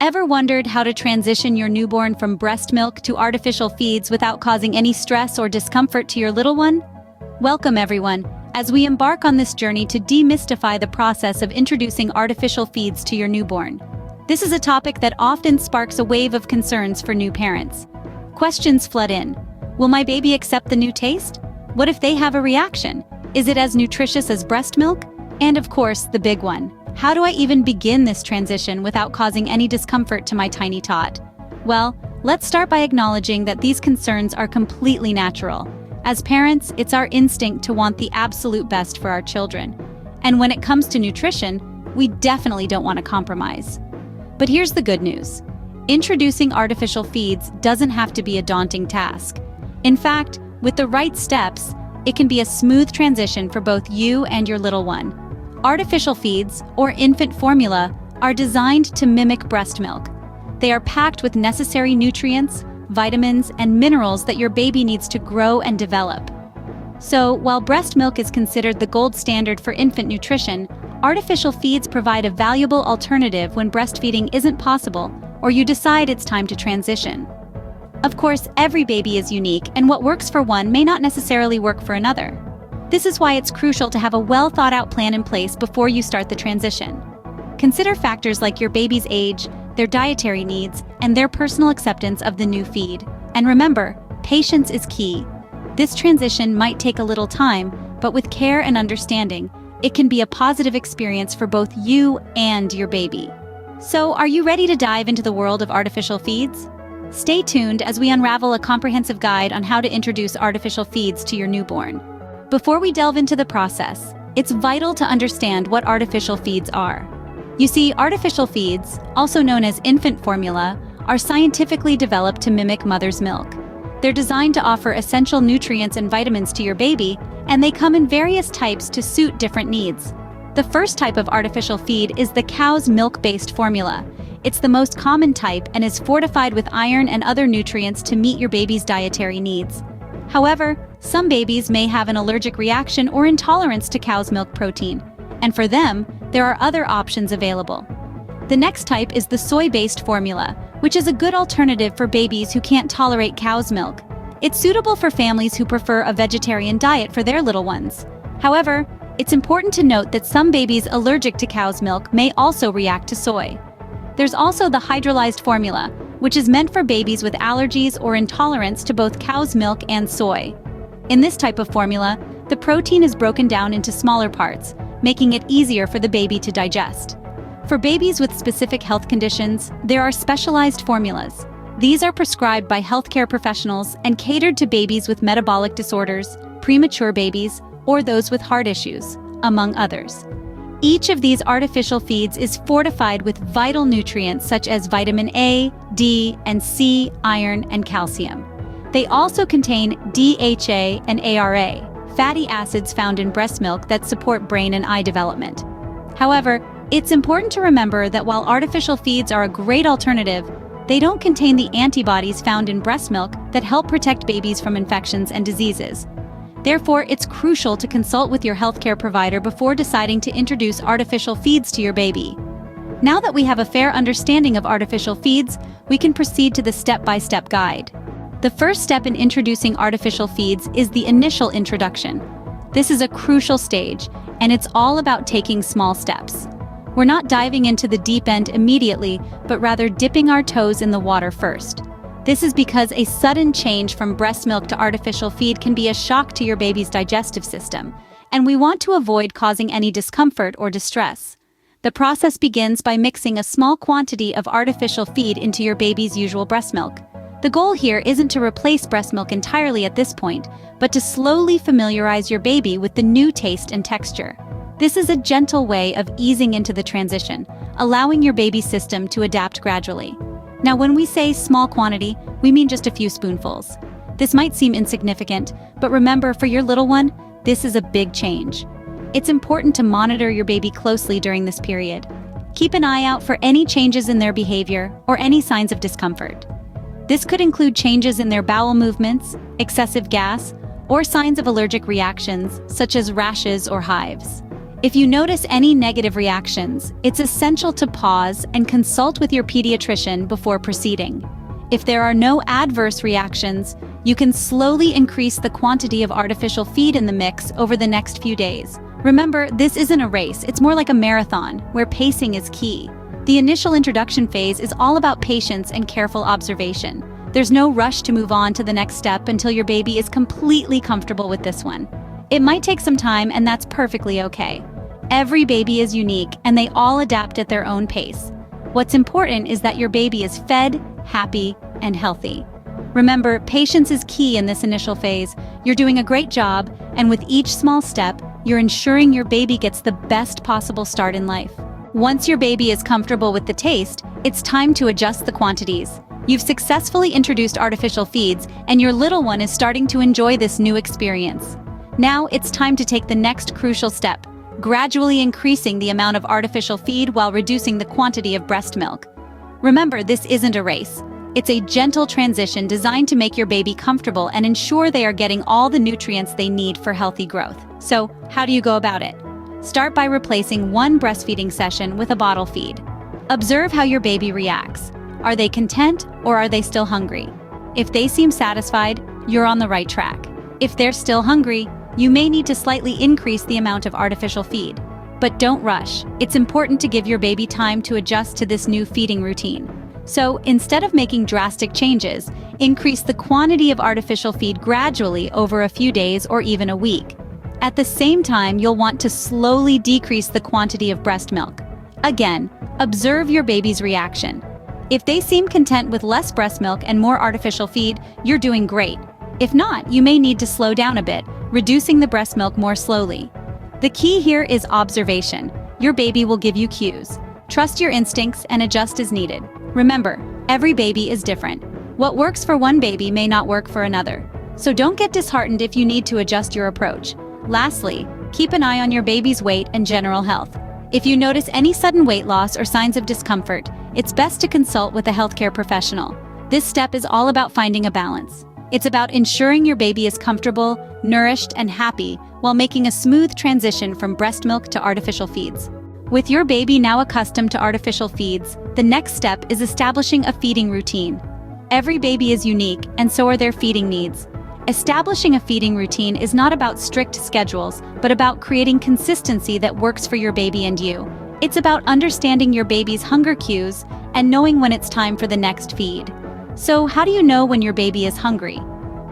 Ever wondered how to transition your newborn from breast milk to artificial feeds without causing any stress or discomfort to your little one? Welcome, everyone, as we embark on this journey to demystify the process of introducing artificial feeds to your newborn. This is a topic that often sparks a wave of concerns for new parents. Questions flood in. Will my baby accept the new taste? What if they have a reaction? Is it as nutritious as breast milk? And of course, the big one. How do I even begin this transition without causing any discomfort to my tiny tot? Well, let's start by acknowledging that these concerns are completely natural. As parents, it's our instinct to want the absolute best for our children. And when it comes to nutrition, we definitely don't want to compromise. But here's the good news. Introducing artificial feeds doesn't have to be a daunting task. In fact, with the right steps, it can be a smooth transition for both you and your little one. Artificial feeds, or infant formula, are designed to mimic breast milk. They are packed with necessary nutrients, vitamins, and minerals that your baby needs to grow and develop. So, while breast milk is considered the gold standard for infant nutrition, artificial feeds provide a valuable alternative when breastfeeding isn't possible or you decide it's time to transition. Of course, every baby is unique, and what works for one may not necessarily work for another. This is why it's crucial to have a well-thought-out plan in place before you start the transition. Consider factors like your baby's age, their dietary needs, and their personal acceptance of the new feed. And remember, patience is key. This transition might take a little time, but with care and understanding, it can be a positive experience for both you and your baby. So, are you ready to dive into the world of artificial feeds? Stay tuned as we unravel a comprehensive guide on how to introduce artificial feeds to your newborn. Before we delve into the process, it's vital to understand what artificial feeds are. You see, artificial feeds, also known as infant formula, are scientifically developed to mimic mother's milk. They're designed to offer essential nutrients and vitamins to your baby, and they come in various types to suit different needs. The first type of artificial feed is the cow's milk-based formula. It's the most common type and is fortified with iron and other nutrients to meet your baby's dietary needs. However, some babies may have an allergic reaction or intolerance to cow's milk protein, and for them, there are other options available. The next type is the soy-based formula, which is a good alternative for babies who can't tolerate cow's milk. It's suitable for families who prefer a vegetarian diet for their little ones. However, it's important to note that some babies allergic to cow's milk may also react to soy. There's also the hydrolyzed formula, which is meant for babies with allergies or intolerance to both cow's milk and soy. In this type of formula, the protein is broken down into smaller parts, making it easier for the baby to digest. For babies with specific health conditions, there are specialized formulas. These are prescribed by healthcare professionals and catered to babies with metabolic disorders, premature babies, or those with heart issues, among others. Each of these artificial feeds is fortified with vital nutrients such as vitamin A, D, and C, iron, and calcium. They also contain DHA and ARA, fatty acids found in breast milk that support brain and eye development. However, it's important to remember that while artificial feeds are a great alternative, they don't contain the antibodies found in breast milk that help protect babies from infections and diseases. Therefore, it's crucial to consult with your healthcare provider before deciding to introduce artificial feeds to your baby. Now that we have a fair understanding of artificial feeds, we can proceed to the step-by-step guide. The first step in introducing artificial feeds is the initial introduction. This is a crucial stage, and it's all about taking small steps. We're not diving into the deep end immediately, but rather dipping our toes in the water first. This is because a sudden change from breast milk to artificial feed can be a shock to your baby's digestive system, and we want to avoid causing any discomfort or distress. The process begins by mixing a small quantity of artificial feed into your baby's usual breast milk. The goal here isn't to replace breast milk entirely at this point, but to slowly familiarize your baby with the new taste and texture. This is a gentle way of easing into the transition, allowing your baby's system to adapt gradually. Now, when we say small quantity, we mean just a few spoonfuls. This might seem insignificant, but remember, for your little one, this is a big change. It's important to monitor your baby closely during this period. Keep an eye out for any changes in their behavior or any signs of discomfort. This could include changes in their bowel movements, excessive gas, or signs of allergic reactions, such as rashes or hives. If you notice any negative reactions, it's essential to pause and consult with your pediatrician before proceeding. If there are no adverse reactions, you can slowly increase the quantity of artificial feed in the mix over the next few days. Remember, this isn't a race, it's more like a marathon, where pacing is key. The initial introduction phase is all about patience and careful observation. There's no rush to move on to the next step until your baby is completely comfortable with this one. It might take some time, and that's perfectly okay. Every baby is unique, and they all adapt at their own pace. What's important is that your baby is fed, happy, and healthy. Remember, patience is key in this initial phase. You're doing a great job, and with each small step, you're ensuring your baby gets the best possible start in life. Once your baby is comfortable with the taste, it's time to adjust the quantities. You've successfully introduced artificial feeds, and your little one is starting to enjoy this new experience. Now it's time to take the next crucial step, gradually increasing the amount of artificial feed while reducing the quantity of breast milk. Remember, this isn't a race. It's a gentle transition designed to make your baby comfortable and ensure they are getting all the nutrients they need for healthy growth. So, how do you go about it? Start by replacing one breastfeeding session with a bottle feed. Observe how your baby reacts. Are they content or are they still hungry? If they seem satisfied, you're on the right track. If they're still hungry, you may need to slightly increase the amount of artificial feed. But don't rush. It's important to give your baby time to adjust to this new feeding routine. So, instead of making drastic changes, increase the quantity of artificial feed gradually over a few days or even a week. At the same time, you'll want to slowly decrease the quantity of breast milk. Again, observe your baby's reaction. If they seem content with less breast milk and more artificial feed, you're doing great. If not, you may need to slow down a bit, reducing the breast milk more slowly. The key here is observation. Your baby will give you cues. Trust your instincts and adjust as needed. Remember, every baby is different. What works for one baby may not work for another. So don't get disheartened if you need to adjust your approach. Lastly, keep an eye on your baby's weight and general health. If you notice any sudden weight loss or signs of discomfort, it's best to consult with a healthcare professional. This step is all about finding a balance. It's about ensuring your baby is comfortable, nourished, and happy while making a smooth transition from breast milk to artificial feeds. With your baby now accustomed to artificial feeds, the next step is establishing a feeding routine. Every baby is unique, and so are their feeding needs. Establishing a feeding routine is not about strict schedules, but about creating consistency that works for your baby and you. It's about understanding your baby's hunger cues and knowing when it's time for the next feed. So, how do you know when your baby is hungry?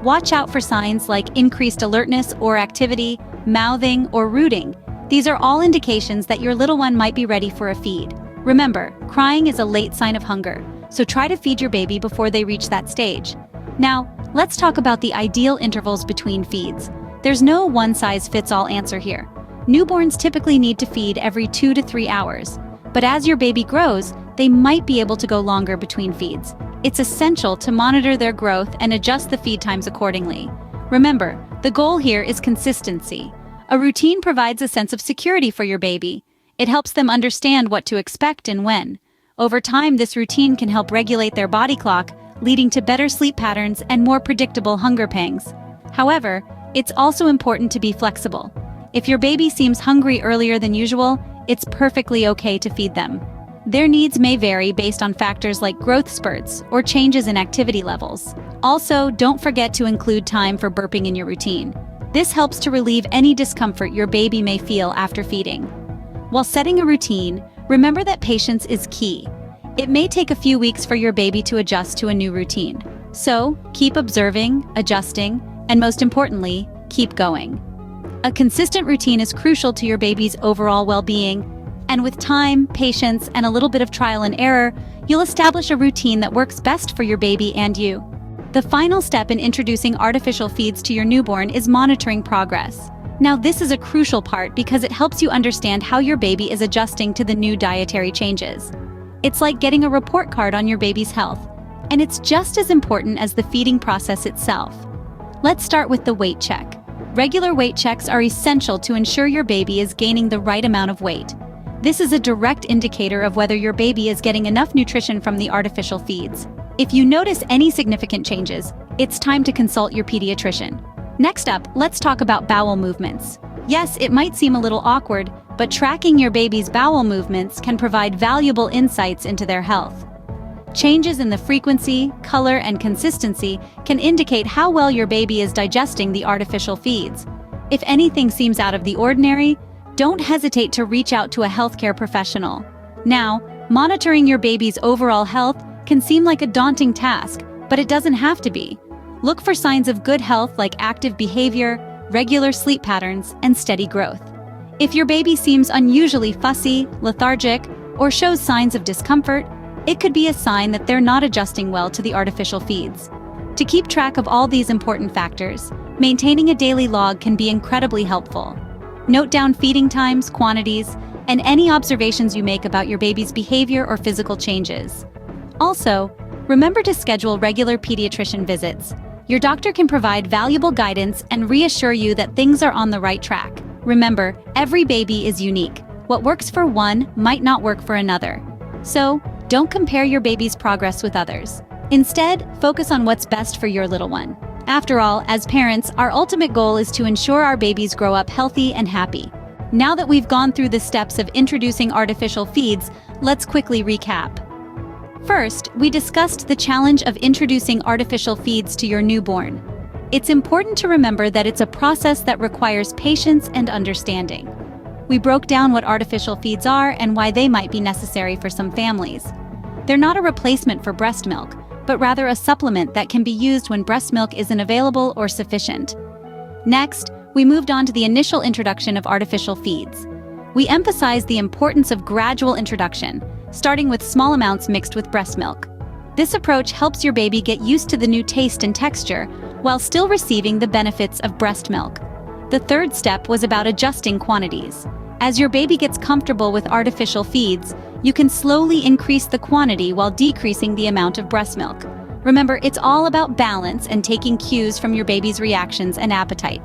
Watch out for signs like increased alertness or activity, mouthing, or rooting. These are all indications that your little one might be ready for a feed. Remember, crying is a late sign of hunger, so try to feed your baby before they reach that stage. Now, let's talk about the ideal intervals between feeds. There's no one-size-fits-all answer here. Newborns typically need to feed every 2 to 3 hours, but as your baby grows, they might be able to go longer between feeds. It's essential to monitor their growth and adjust the feed times accordingly. Remember, the goal here is consistency. A routine provides a sense of security for your baby. It helps them understand what to expect and when. Over time, this routine can help regulate their body clock, leading to better sleep patterns and more predictable hunger pangs. However, it's also important to be flexible. If your baby seems hungry earlier than usual, it's perfectly okay to feed them. Their needs may vary based on factors like growth spurts or changes in activity levels. Also, don't forget to include time for burping in your routine. This helps to relieve any discomfort your baby may feel after feeding. While setting a routine, remember that patience is key. It may take a few weeks for your baby to adjust to a new routine. So, keep observing, adjusting, and most importantly, keep going. A consistent routine is crucial to your baby's overall well-being, and with time, patience, and a little bit of trial and error, you'll establish a routine that works best for your baby and you. The final step in introducing artificial feeds to your newborn is monitoring progress. Now, this is a crucial part because it helps you understand how your baby is adjusting to the new dietary changes. It's like getting a report card on your baby's health, and it's just as important as the feeding process itself. Let's start with the weight check. Regular weight checks are essential to ensure your baby is gaining the right amount of weight. This is a direct indicator of whether your baby is getting enough nutrition from the artificial feeds. If you notice any significant changes, it's time to consult your pediatrician. Next up, let's talk about bowel movements. Yes, it might seem a little awkward, but tracking your baby's bowel movements can provide valuable insights into their health. Changes in the frequency, color, and consistency can indicate how well your baby is digesting the artificial feeds. If anything seems out of the ordinary, don't hesitate to reach out to a healthcare professional. Now, monitoring your baby's overall health can seem like a daunting task, but it doesn't have to be. Look for signs of good health like active behavior, regular sleep patterns, and steady growth. If your baby seems unusually fussy, lethargic, or shows signs of discomfort, it could be a sign that they're not adjusting well to the artificial feeds. To keep track of all these important factors, maintaining a daily log can be incredibly helpful. Note down feeding times, quantities, and any observations you make about your baby's behavior or physical changes. Also, remember to schedule regular pediatrician visits. Your doctor can provide valuable guidance and reassure you that things are on the right track. Remember, every baby is unique. What works for one might not work for another. So, don't compare your baby's progress with others. Instead, focus on what's best for your little one. After all, as parents, our ultimate goal is to ensure our babies grow up healthy and happy. Now that we've gone through the steps of introducing artificial feeds, let's quickly recap. First, we discussed the challenge of introducing artificial feeds to your newborn. It's important to remember that it's a process that requires patience and understanding. We broke down what artificial feeds are and why they might be necessary for some families. They're not a replacement for breast milk, but rather a supplement that can be used when breast milk isn't available or sufficient. Next, we moved on to the initial introduction of artificial feeds. We emphasized the importance of gradual introduction, starting with small amounts mixed with breast milk. This approach helps your baby get used to the new taste and texture while still receiving the benefits of breast milk. The third step was about adjusting quantities. As your baby gets comfortable with artificial feeds, you can slowly increase the quantity while decreasing the amount of breast milk. Remember, it's all about balance and taking cues from your baby's reactions and appetite.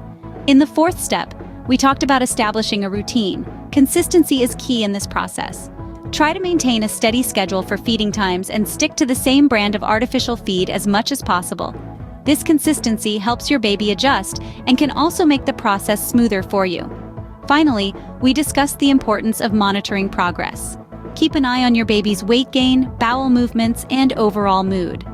In the fourth step, we talked about establishing a routine. Consistency is key in this process. Try to maintain a steady schedule for feeding times and stick to the same brand of artificial feed as much as possible. This consistency helps your baby adjust and can also make the process smoother for you. Finally, we discussed the importance of monitoring progress. Keep an eye on your baby's weight gain, bowel movements, and overall mood.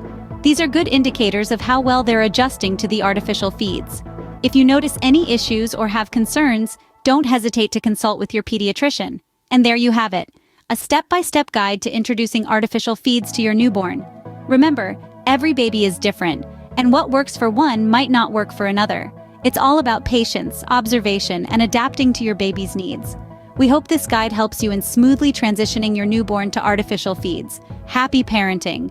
These are good indicators of how well they're adjusting to the artificial feeds. If you notice any issues or have concerns, don't hesitate to consult with your pediatrician. And there you have it, a step-by-step guide to introducing artificial feeds to your newborn. Remember, every baby is different, and what works for one might not work for another. It's all about patience, observation, and adapting to your baby's needs. We hope this guide helps you in smoothly transitioning your newborn to artificial feeds. Happy parenting!